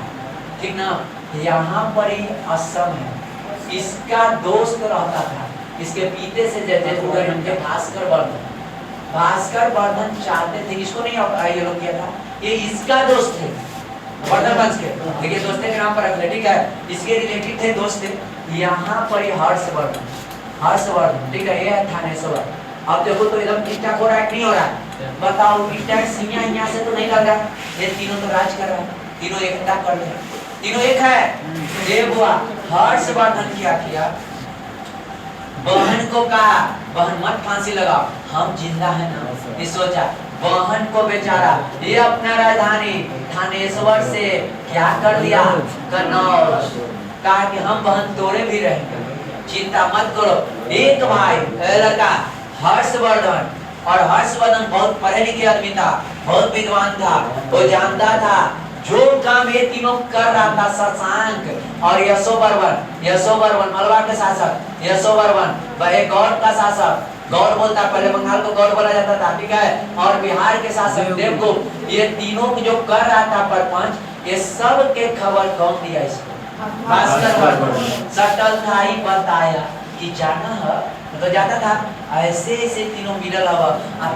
ठीक ना। यहाँ पर ही असम है, इसका दोस्त रहता था, इसके पीते से जैसे उधर इनके भास्कर वर्धन चाहते थे, इसको नहीं ये लोग किया था, ये इसका दोस्त थे वर्धन वंश के, देखिए दोस्ते के नाम पर रख ले, ठीक है, इसके रिलेटिव थे, दोस्त थे। यहाँ पर हर्षवर्धन, ठीक है, ये है थानेश्वर। अब देखो तो एकदम ठीक ठाक हो रहा है, नहीं हो रहा है, बताओ, यहाँ से तो नहीं लग रहा, ये तीनों तो राज कर रहा है, तीनों एकता कर रहे हैं, तीनों एक है। देव हुआ, हर्षवर्धन क्या किया, बहन को कहा, बहन मत फांसी लगाओ, हम जिंदा है ना, ये सोचा, बहन को बेचारा ये अपना राजधानी थानेश्वर से क्या कर दिया, कन्नौज, कहा कि हम बहन तोड़े भी रहेंगे, चिंता मत करो। एक भाई लड़का हर्षवर्धन, और हर्षवर्धन बहुत पढ़े लिखे आदमी था, बहुत विद्वान था, वो जानता था जो काम ये तीनों कर रहा था, शशांक और यशोवर्मन मलवा के शासक, यशोवर्मन वह गौड़ का शासक, गौड़ बोलता, पहले बंगाल को गौड़ बोला जाता था, ठीक है, और बिहार के शासक देवगुप्त, ये तीनों जो कर रहा था परपंच, ये सब के खबर कौन दिया इसको, भास्कर सटल था ही बताया कि जाना है तो जाता था, ऐसे ऐसे तीनों मिलल हवा,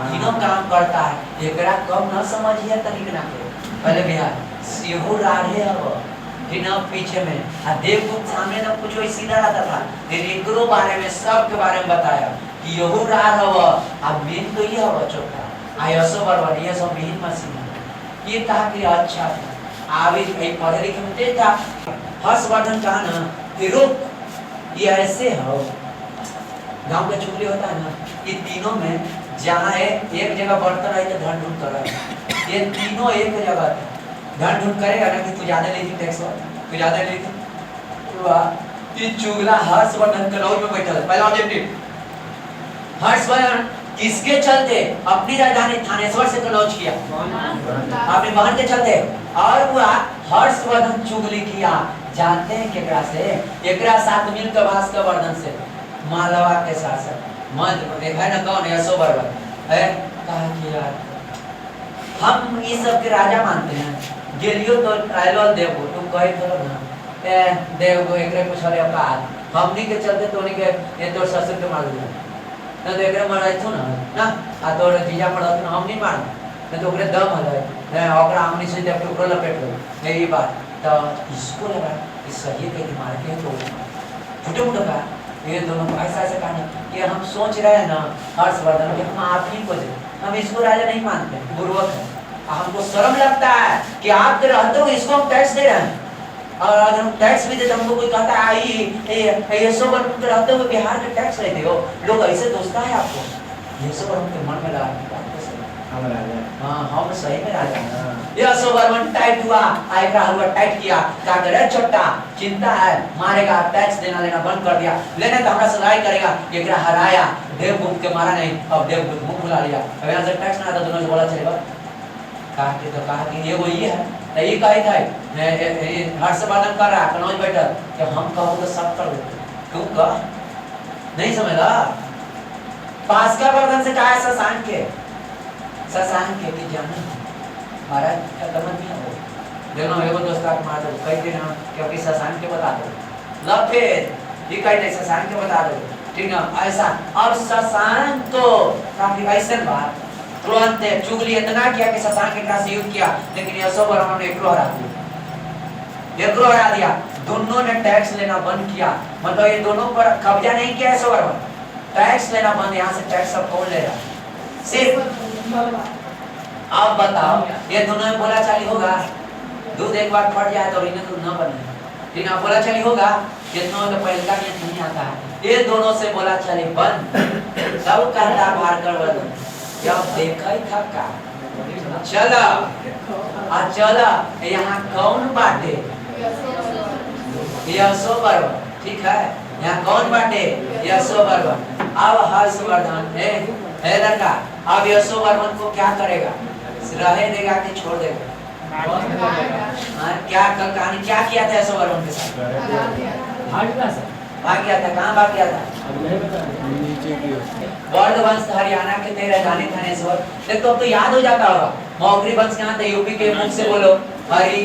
तीनों काम करता है, एकरा कम न समझिए तनिक ना के, पहले बिहार सिंहू राधे हवा, पीछे में देवगुप्त सामने न कुछ वही सीधा रहता था, लेकिन एकरो बारे में, सब के बारे में बताया कि यहू रार हवा, अब मेन तो ये हवा चौथा, आयसो बरबर, ये सब मेन मशीन, ये कहा कि अच्छा था, आवे एक पढ़े लिखे में तेज था। हर्षवर्धन कहा ना कि रुक, ये ऐसे हो, गांव का चुगली होता है ना, ये तीनों में जहाँ है एक जगह बर्तन है तो धन ढूंढ कर, ये तीनों एक जगह था, धन ढूंढ करेगा ना कि तू ज्यादा लेती टैक्स, तू ज्यादा लेती, ये चुगला हर्षवर्धन कन्नौज में बैठा है। पहला ऑब्जेक्टिव, हर्षवर्धन किसके चलते अपनी राजधानी थानेश्वर से कन्नौज किया, अपनी बहन के चलते, और हुआ हर्षवर्धन चुगली किया, जानते हैं केकरा से, एकरा साथ मिलकर भास्कर वर्धन से, मालवा के शासक मध्य प्रदेश है ना, कौन है, यशोवर्मन है, कहा कि यार हम ये सब के राजा मानते हैं, गेलियो तो आयलो देवो, तुम कहे तो ना देव को एकरे कुछ हरे औकात, हमनी के चलते तो नहीं के ये तो ससुर के मार दिया ना, तो एकरे मारे थो ना आ तो जीजा पड़ा तो हम नहीं मार ना, तो ओकरे दम हले ना, ओकरा हमनी से जब टुकड़ो लपेट लो यही बात, तो इसको लगा कि सही के मार के तो छोटे मोटे का ये दोनों ऐसा ऐसा कहानी, ये हम सोच रहे हैं ना हर्षवर्धन कि हम आप ही को दे, हम इसको राजा नहीं मानते, बुर्बक है, हमको शर्म लगता है कि आप रहते हो इसको हम टैक्स दे रहे हैं, और अगर हम टैक्स भी देते हमको कोई कहता है आई यशोवर्मन रहते हुए बिहार के टैक्स लेते हो, लोग ऐसे दोस्ता है आपको, यशोवर्मन के मन में लगा हाँ हम सही में राजा, यशोवर्मन टाइट हुआ, आयकरा हुआ टाइट किया, क्या करे छोटा चिंता है, मारेगा, टैक्स देना लेना बंद कर दिया, लेने तो हमरा से लड़ाई करेगा, एकरा हराया, देवगुप्त के मारा नहीं, अब देवगुप्त मुंह खुला लिया, अब यहाँ से टैक्स ना आता दोनों से बोला चलेगा, कहा कि तो कहा कि ये वो ये है, तो ये कही था हर्षवर्धन कर रहा कन्नौज बैठा, कि हम कहो तो सब कर देते, तू कह नहीं समझा, भास्कर वर्धन से कहा शशांक के कि जाना महाराज क्या कमर नहीं हो, दोनों एगो दोस्त का मार दो, कह देना क्योंकि शशांक के बता दो, लब फिर ये कह दे शशांक के बता दो, ठीक ना, ऐसा। अब शशांक तो काफी ऐसा बात तुरंत चुगली इतना किया कि शशांक के से युद्ध किया, लेकिन यशोवर्मन ने एकरो हरा दिया, दोनों ने टैक्स लेना बंद किया, मतलब ये दोनों पर कब्जा नहीं किया यशोवर्मन, टैक्स लेना बंद, यहाँ से टैक्स सब कौन ले रहा, सिर्फ अब बताओ ये दोनों में बोला चाली होगा, दूध एक बार फट जाए तो इन्हें दूध न बने, ठीक है, बोला चाली होगा, जितना तो पहले का नहीं आता है, ये दोनों से बोला चाली बंद, सब कहता भास्कर वर्धन, जब देखा ही था का चला चला यहाँ कौन बाटे, यशोवर्मन, ठीक है, यहाँ कौन बाटे, यशोवर्मन। अब हर्षवर्धन है लड़का, अब यशोवर्मन को क्या करेगा, रहे देगा कि छोड़ देगा, क्या कहानी क्या किया था यशोवर्मन के साथ, भाग गया था, कहाँ भाग गया था? वर्ध वंश हरियाणा के थे, राजधानी थानेश्वर। देख तो अब तो याद हो जाता होगा। मौखरी वंश कहाँ थे? यूपी के, मुख से बोलो हरि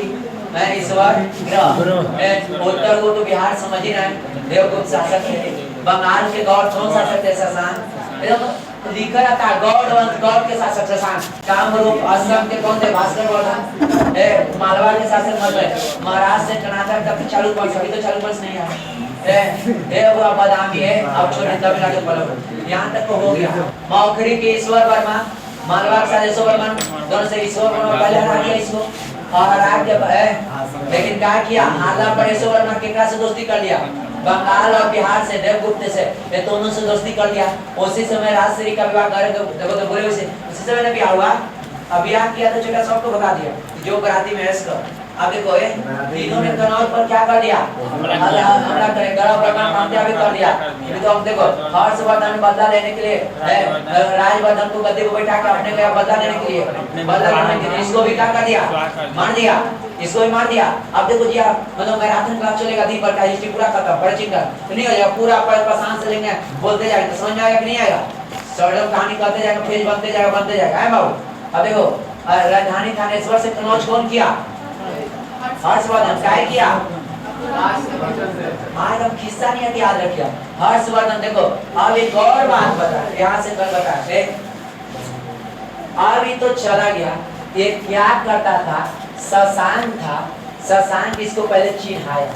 ईश्वर ग्रह। उत्तर को तो बिहार समझ ही रहे हैं, देवगुप्त शासक थे। बंगाल के गौड़ कौन शासक थे? शशांक। लिखा रहता है गौड़ वंश, गौड़ के शासक शशांक। कामरूप असम के कौन थे? भास्कर वर्धन। मालवा के शासक मगध। महाराष्ट्र से कर्नाटक तक चालुक्य वंश, अभी तो चालुक्य वंश नहीं है। वो बादामी है, अब छोटे तमिलनाडु पलव, यहाँ तक तो हो गया। मौखरी के ईश्वर वर्मा, मालवा के साथ ईश्वर वर्मन, दोनों से ईश्वर वर्मा पहले हरा दिया इसको और हरा के लेकिन क्या किया? हाला पर ईश्वर वर्मा केकरा से दोस्ती कर लिया? बंगाल और बिहार से, देवगुप्त से, ये दोनों से दोस्ती कर लिया। उसी समय राजश्री का विवाह कर देखो बोले उसी समय ने ब्याह हुआ। अब ब्याह किया तो छोटा सबको भगा दिया, जो बराती में ऐश कर। अब देखो ये तीनों ने कनौज पर क्या कर दिया? हमला करे, गौरव प्रमाण हत्या भी कर दिया। ये तो हम देखो हर्षवर्धन बदला लेने के लिए राजवर्धन को गद्दी पर बैठा के अपने का बदला लेने के लिए, बदला लेने के लिए इसको भी क्या कर दिया? मार दिया, इसको भी मार दिया। अब देखो जी आप मतलब मैराथन क्लास चलेगा दिन भर का, हिस्ट्री पूरा खत्म, पढ़ कर तो नहीं हो जाएगा पूरा पासान से लेंगे, बोलते जाएंगे तो समझ में आएगा कि नहीं आएगा? सड़क कहानी करते जाएगा, पेज बनते जाएगा है बाबू। अब देखो राजधानी थानेश्वर से कनौज कौन किया? हर्षवर्धन। क्या किया? आज हम किस्सा नहीं याद रखिए, हर्षवर्धन। देखो अब एक और बात बता, यहाँ से कल बता, अभी तो चला गया। ये क्या करता था? शशांक था। शशांक इसको पहले चिढ़ाया,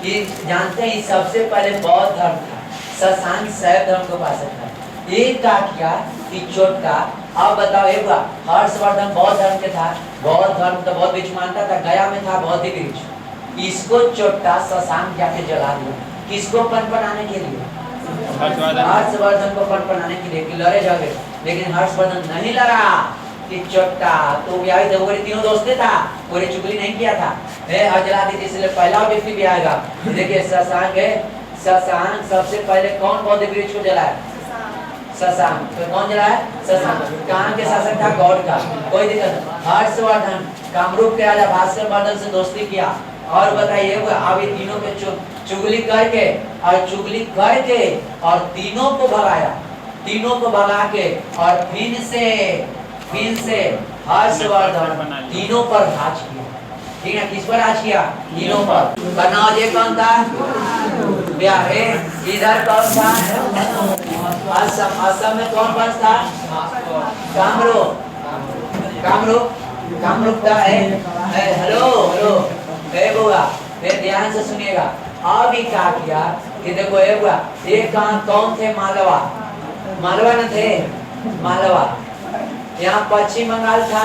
ये जानते हैं सबसे पहले बौद्ध धर्म था, शशांक शैव धर्म को उपासक था। ये क्या किया कि छोटा, अब बताओ एक बार, हर्षवर्धन बौद्ध धर्म के था, बौद्ध धर्म का बौद्ध वृक्ष मानता था, गया में था बौद्ध वृक्ष, इसको छोटा शशांक जाके जला दिया। किसको पनपनाने के लिए? हर्षवर्धन को पनपनाने के लिए कि लड़े झगड़े, लेकिन हर्षवर्धन नहीं लड़ा कि छोटा तो ब्याह तीनों दोस्ते था, पूरी चुगली नहीं किया था, जला दी, इसलिए पहला व्यक्ति भी आएगा। देखिए शशांक है, शशांक सबसे पहले कौन बौद्ध वृक्ष को जलाया? शशांक। तो कौन जलाया? शशांक। कहाँ के शासक था? गौड़ का, कोई दिक्कत। हर्षवर्धन कामरूप के राजा भास्कर वर्धन से दोस्ती किया। और बताइए अब ये तीनों के चुगली करके और तीनों को भगाया, तीनों को भगा के और फिर से हर्षवर्धन तीनों पर राज किया। ठीक है, किस पर राज किया? तीनों पर। कनौज कौन था? बिहार। इधर कौन था? असम में कौन वंश था? कामरूप था। हेलो बुआ, ध्यान से सुनिएगा। अब क्या किया कि देखो एक कौन थे? मालवा न थे? मालवा यहाँ पश्चिम बंगाल था,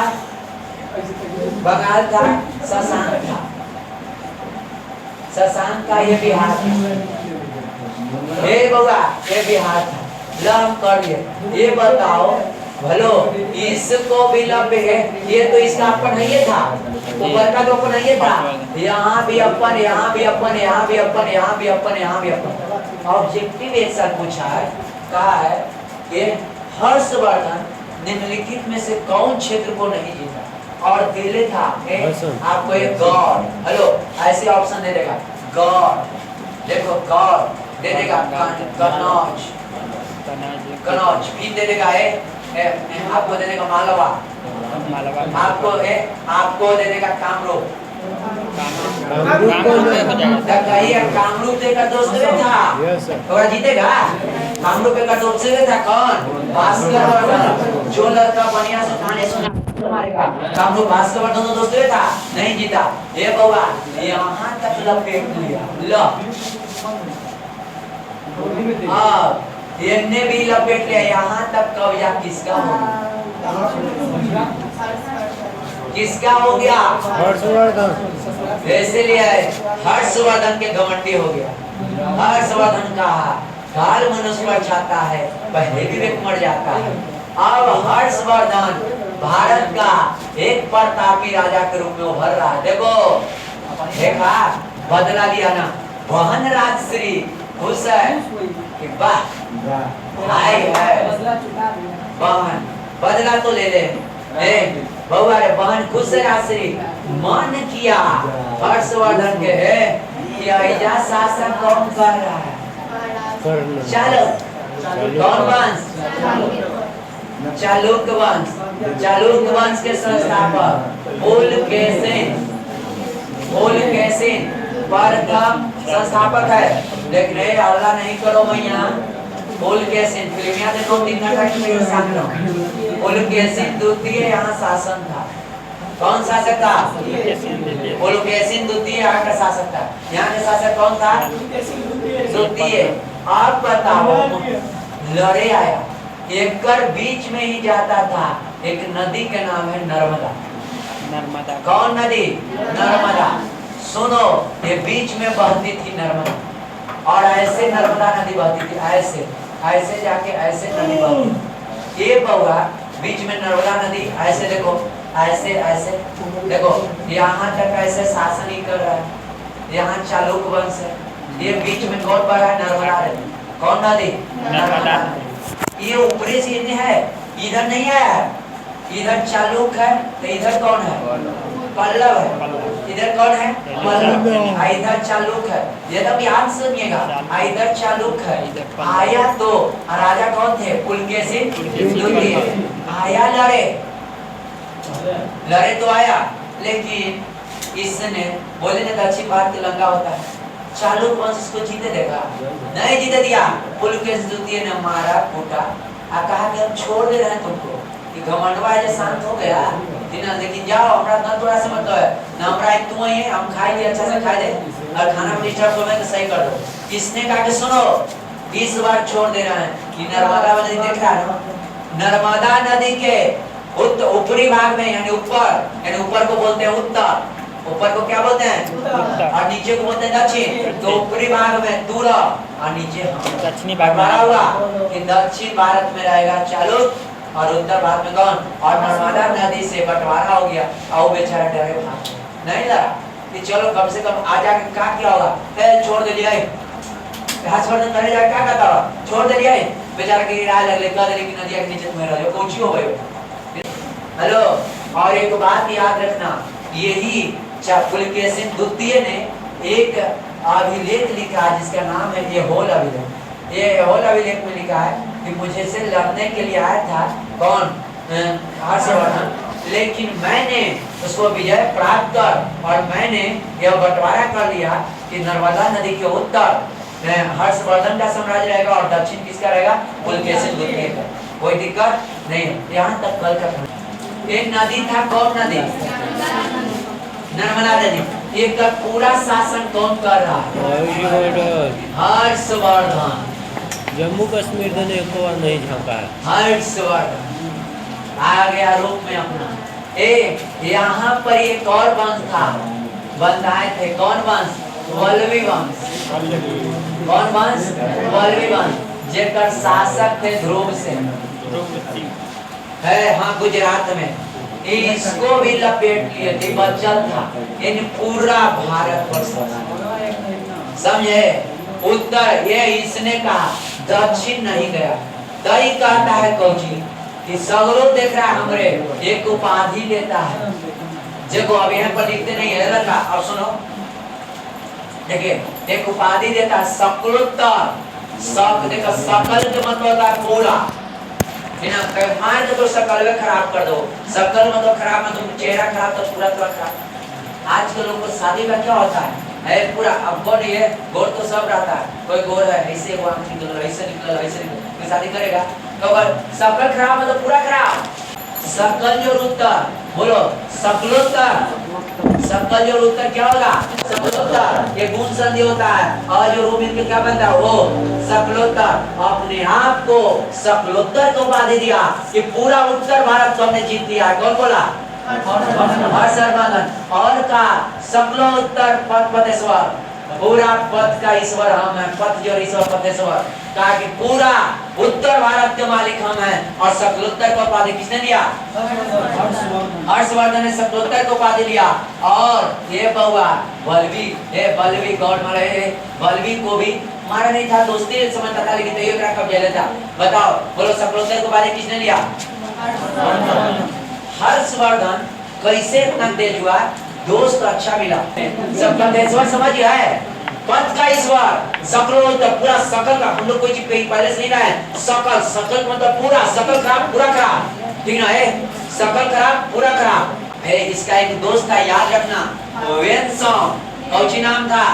शशांक का ये बिहार था। बुआ ये बिहार था, लम कर लिए। ये बताओ भलो इसको भी लब है, ये तो इसका अपन नहीं था, ऊपर का तो अपन नहीं था, यहाँ भी अपन, यहाँ भी अपन, यहाँ भी अपन, यहाँ भी अपन, यहाँ भी अपन। ऑब्जेक्टिव एक साथ पूछा है, कहा है कि हर्षवर्धन निम्नलिखित में से कौन क्षेत्र को नहीं जीता? और दिले था आपको एक गॉड, हेलो ऐसे ऑप्शन दे देगा, गॉड देखो, गॉड दे देगा, कनौज भी दे देगा, आपको दे देगा मालवा, आपको दे देगा कामरूप। कामरूप का दोस्त था, थोड़ा जीतेगा। कामरूप का दोस्त था कौन? भास्कर वर्धन। जो लड़का बढ़िया से खाने सुना कामरूप भास्कर वर्धन दोस्त था, नहीं जीता। ये बउआ यहाँ तक लपेट लिया, इनने भी लपेट लिया, यहाँ तक कब्जा किसका हो गया? किसका हो गया? हर्षवर्धन। इसलिए हर्षवर्धन के घमंडी हो गया। हर्षवर्धन कहा काल मनुष्य पर छाता है, पहले विवेक मर जाता है। अब हर्षवर्धन भारत का एक प्रतापी राजा के रूप में उभर रहा है। देखो देखा, बदला लिया ना, वहन राजश्री खुश है कि वाह आई है बहन, बदला तो ले ले। बउआ रे बहन खुश है राजश्री, मन किया हर्षवर्धन के है कि ऐजा शासन कौन कर रहा है? चालुक। कौन वंश? चालुक वंश। चालुक वंश के संस्थापक पुलकेशिन। पुलकेशिन प्रथम संस्थापक है। लेकिन ये हल्ला नहीं करो भैया। पुलकेशिन फिल्मिया देखो 3 घंटा की मेरे साथ रहो। पुलकेशिन द्वितीय यहाँ शासन था। कौन शासक था? पुलकेशिन द्वितीय यहाँ का शासक था। यहाँ का शासक कौन था? द्वितीय। आप बताओ, लड़े आया, एक बीच में ही जाता था एक नदी का नाम है नर्मदा। नर्मदा। कौन नदी? नर्मदा। सुनो, ये बीच में बहती थी नर्मदा, और ऐसे नर्मदा नदी बहती थी, ऐसे ऐसे जाके ऐसे नदी बहती। ये बउआ बीच में नर्मदा नदी, ऐसे देखो, ऐसे ऐसे देखो, यहाँ तक ऐसे शासन ही कर रहा है। यहाँ चालुक वंश है, ये बीच में कौन बह रहा है? नर्मदा नदी। कौन नदी? नर्मदा। ये ऊपरी सीधे है, इधर नहीं है। इधर चालुक है तो इधर कौन है? पल्लव है। इधर कौन है? पल्लव। इधर चालुक है। ये तो ध्यान से सुनिएगा, इधर चालुक है। आया तो राजा कौन थे? पुलकेशिन द्वितीय। आया, लड़े तो आया, लेकिन इसने बोले ना दक्षिण भारत के लंका होता है, चालुक वंश इसको जीते देगा? नहीं जीते दिया। पुलकेशिन द्वितीय ने मारा, कूटा, कहा कि हम छोड़ दे रहे हैं तुमको, कि घमंडवा है शांत हो गया दिना, लेकिन जाओ, हमरा न तोरा से मतलब है ना, हमरा एक तू ही है, हम खाएंगे, अच्छा से खा दे, और खाना में डिस्टर्ब हो तो सही कर दो। किसने कहा कि सुनो, इस बार छोड़ दे रहे हैं। कि नर्मदा नदी देख रहा है ना, नर्मदा नदी के ऊपरी भाग में, यानी ऊपर को बोलते हैं उत्तर, ऊपर को क्या बोलते हैं? और नीचे को बोलते हैं दक्षिण। तो ऊपरी भाग में दूर और नीचे दक्षिणी भाग में हुआ कि दक्षिण भारत में रहेगा चालुक, और उत्तर भारत में कौन? और नर्मदा नदी से बंटवारा हो गया, और बेचारा डरे भाग नहीं लड़ा कि चलो कम से कम आ जाके क्या किया होगा? छोड़ दे लिया, हर्षवर्धन करे जाके क्या कहता होगा? छोड़ दे लिया, बेचारा की राय लग ले, कह दे कि नदिया के नीचे तुम्हें रह जाओ, कोची हो गए। हेलो, और एक बात याद रखना, यही पुलकेशिन द्वितीय ने एक अभिलेख लिखा जिसका नाम है ये होल अभिलेख। ये होल अभिलेख में लिखा है कि मुझे से लड़ने के लिए आया था कौन? हर्षवर्धन, लेकिन मैंने उसको विजय प्राप्त कर, और मैंने यह बंटवारा कर लिया कि नर्मदा नदी के उत्तर हर्षवर्धन का साम्राज्य रहेगा, और दक्षिण किसका रहेगा? पुलकेशिन द्वितीय का। कोई दिक्कत नहीं। यहाँ तक कल का एक नदी था, कौन नदी? नर्मदा नदी। एक का पूरा शासन कौन कर रहा है? हर्षवर्धन। जम्मू कश्मीर तो एको बार नहीं झांका है। हर्षवर्धन आ गया रूप में अपना। यहाँ पर एक और वंश था, बंधाए थे। कौन वंश? वल्लवी वंश। कौन वंश? वल्लवी वंश, जेकर शासक थे ध्रुव सेन है, हाँ, गुजरात में। इसको भी लपेट लिए थे, बचल था इन पूरा भारत वर्ष, समझे? उत्तर ये इसने कहा, दक्षिण नहीं गया। दही कहता है कौची कि सगरो देख रहा है हमरे, एक उपाधि लेता है, देखो अब यहाँ पर लिखते नहीं है लड़का। अब सुनो, देखिए, एक उपाधि देता है सकलोत्तर। देखो, सकल के मतलब होता है पूरा, मान तो सकल में खराब कर दो, सकल मतलब खराब, मतलब चेहरा खराब तो पूरा खराब। आज के लोग को शादी में क्या होता है पूरा, अब कौन ये गोर तो सब रहता है, कोई गोर है ऐसे वो निकल, ऐसे निकल, ऐसे निकल, कोई शादी करेगा तो सकल खराब मतलब पूरा खराब। सकल जो उत्तर बोलो, सकलोत्तर। सकल जो उत्तर क्या होगा? सकलोत्तर। ये गुण संधि होता है, और जो रूप मिलकर क्या बनता है? वो सकलोत्तर। अपने आप को सकलोत्तर को उपाधि दिया कि पूरा उत्तर भारत को हमने जीत लिया। कौन बोला? हर्षवर्धन। और का सकलोत्तर पद पदेश्वर, पूरा पद का ईश्वर हम हैं, पद जो ईश्वर पदेश्वर, कहा कि पूरा उत्तर भारत के मालिक हम हैं। और सकलोत्तर को उपाधि किसने दिया? हर्षवर्धन ने सकलोत्तर को उपाधि लिया। और ये बउआ बल्लवी गौड़ मारे, बल्लवी को भी मारा नहीं था, दोस्ती समझता था, लेकिन तो ये कब्जा लेता। बताओ, बोलो सकलोत्तर को उपाधि किसने लिया? हर्षवर्धन। कैसे इतना तेज हुआ? दोस्त अच्छा मिला, सबका देशवर समझ है, पद का ईश्वर, सकलो तो पूरा सकल का, हम लोग कोई चीज पहले से नहीं रहा है, सकल सकल मतलब पूरा, सकल खराब पूरा खराब, ठीक ना है, सकल खराब पूरा खराब है। इसका एक दोस्त था, याद रखना, वेनसॉन्ग, कौची नाम था,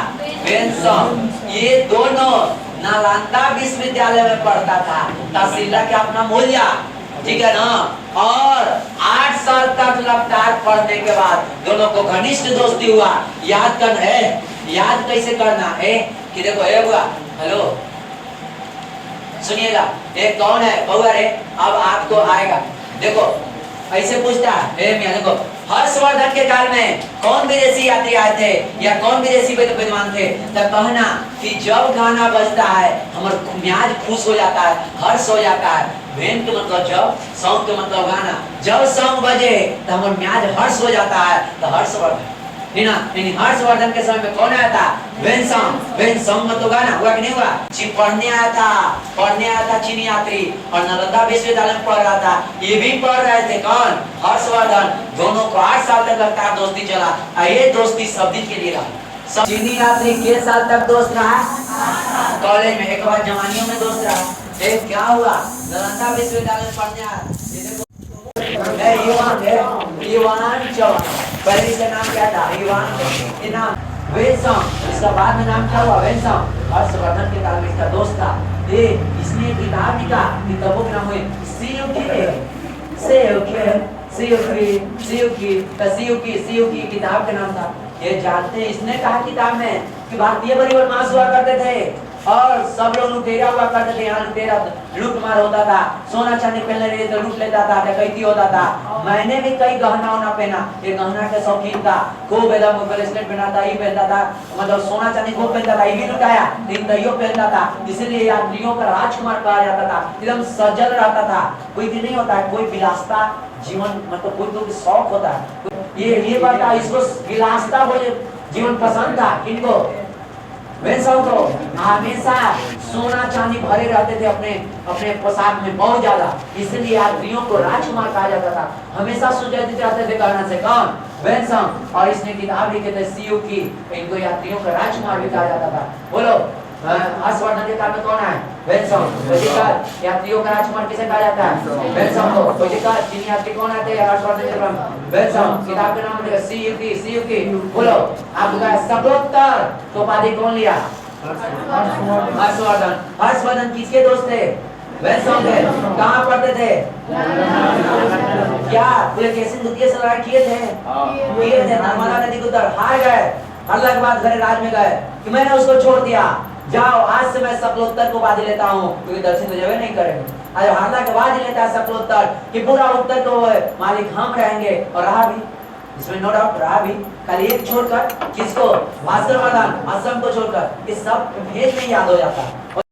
वेनसॉन्ग। ये दोनों नालंदा विश्वविद्यालय में पढ़ता था, तहसीलदार के अपना मूल्य, ठीक है ना। और 8 साल तक लगातार पढ़ने के बाद दोनों को घनिष्ठ दोस्ती हुआ। याद करना है, याद कैसे करना है कि देखो ये हुआ, हेलो सुनिएगा, ये कौन है बहुआ रे, अब आपको आएगा, देखो ऐसे पूछता है मियां, देखो हर्षवर्धन के काल में कौन विदेशी यात्री आए थे या कौन विदेशी विद्वान थे, तब कहना कि जब गाना बजता है हमारा मियाज खुश हो जाता है, हर्ष हो जाता है। वेन के मतलब जब, सॉन्ग के मतलब गाना, जब सॉन्ग बजे तो हमारा मियाज हर्ष हो जाता है, तो हर्षवर्धन है ना। यानी हर्षवर्धन के समय में कौन आया था, वेन सॉन्ग, वेन सॉन्ग मतलब गाना, हुआ कि नहीं हुआ। पढ़ने आया था चीनी यात्री, और नालंदा विश्वविद्यालय में पढ़ रहा था, ये भी पढ़ रहे थे कौन, हर्षवर्धन। दोनों को 8 साल तक लगातार दोस्ती चला, ये दोस्ती सब दिन के लिए रहा। चीनी यात्री के साल तक दोस्त रहा, कॉलेज में, एक बार जवानियों में दोस्त रहा। एक क्या हुआ, नालंदा विश्वविद्यालय में पढ़ने आया, इवान चौहान, पहले इसका नाम क्या था, इवान, ये नाम वेनसॉन्ग, इसका बाद में नाम क्या हुआ, वेनसॉन्ग। हर्षवर्धन के काल में इसका दोस्त था, ये इसने किताब लिखा, किताबों के नाम हुए सीयूकी किताब का नाम था। ये जानते हैं, इसने कहा किताब में कि भारतीय परिवार मांस हुआ करते थे और सब लोग लुटेरा हुआ करते थे, यहाँ लुटेरा लूटमार होता था, सोना चांदी पहनने रहे तो लूट लेता था, डकैती होता था। मैंने भी कई गहना वहना पहना, ये गहना के शौकीन था, खूब एकदम ब्रेसलेट पहना था, ये पहनता था, मतलब सोना चांदी खूब पहनता था, ये भी लुटाया, तीन तैयो पहनता था, इसीलिए यात्रियों का राजकुमार कहा जाता था, एकदम सजल रहता था। कोई भी नहीं होता है, कोई विलासता जीवन, मतलब कोई तो शौक होता है, ये बात इसको विलासता वो जीवन पसंद था। इनको वेनसॉन्ग को हमेशा सोना चांदी भरे रहते थे अपने पोशाक में बहुत ज्यादा, इसलिए यात्रियों को राजकुमार कहा जाता था, हमेशा सुजयित रहते थे कहना से कौन, वेनसॉन्ग। और इसने किताब लिखे थे सीयूकी, इनको यात्रियों का राजकुमार भी कहा जाता था। बोलो हर्षवर्धन के काल में कौन है, वेनसॉन्ग। यात्रियों का राजकुमार किसे कहा जाता है, वेनसॉन्ग को। चीनी यात्री कौन आते हैं हर्षवर्धन के काल में, वेनसॉन्ग। किताब का नाम लिखा सीयूकी। बोलो आपका सकलोत्तर तो उपाधि कौन लिया, हर्षवर्धन। हर्षवर्धन किसके दोस्त थे, वेनसॉन्ग थे। कहाँ पढ़ते थे, क्या पुलकेशिन द्वितीय से लड़ाई किए थे, नर्मदा नदी को उधर हार गए, हारने के बाद घर राज में गए कि मैंने उसको छोड़ दिया, जाओ आज से मैं सकलोत्तर को उपाधि लेता हूँ, क्योंकि दक्षिण तो जगह नहीं करेंगे। आज हारना के बाद ही लेता है सकलोत्तर कि पूरा उत्तर तो मालिक हम रहेंगे, और रहा भी, इसमें नो डाउट रहा भी, खाली एक छोड़कर, किसको, भास्कर वर्धन, असम को छोड़कर, ये सब भेद में याद हो जाता है।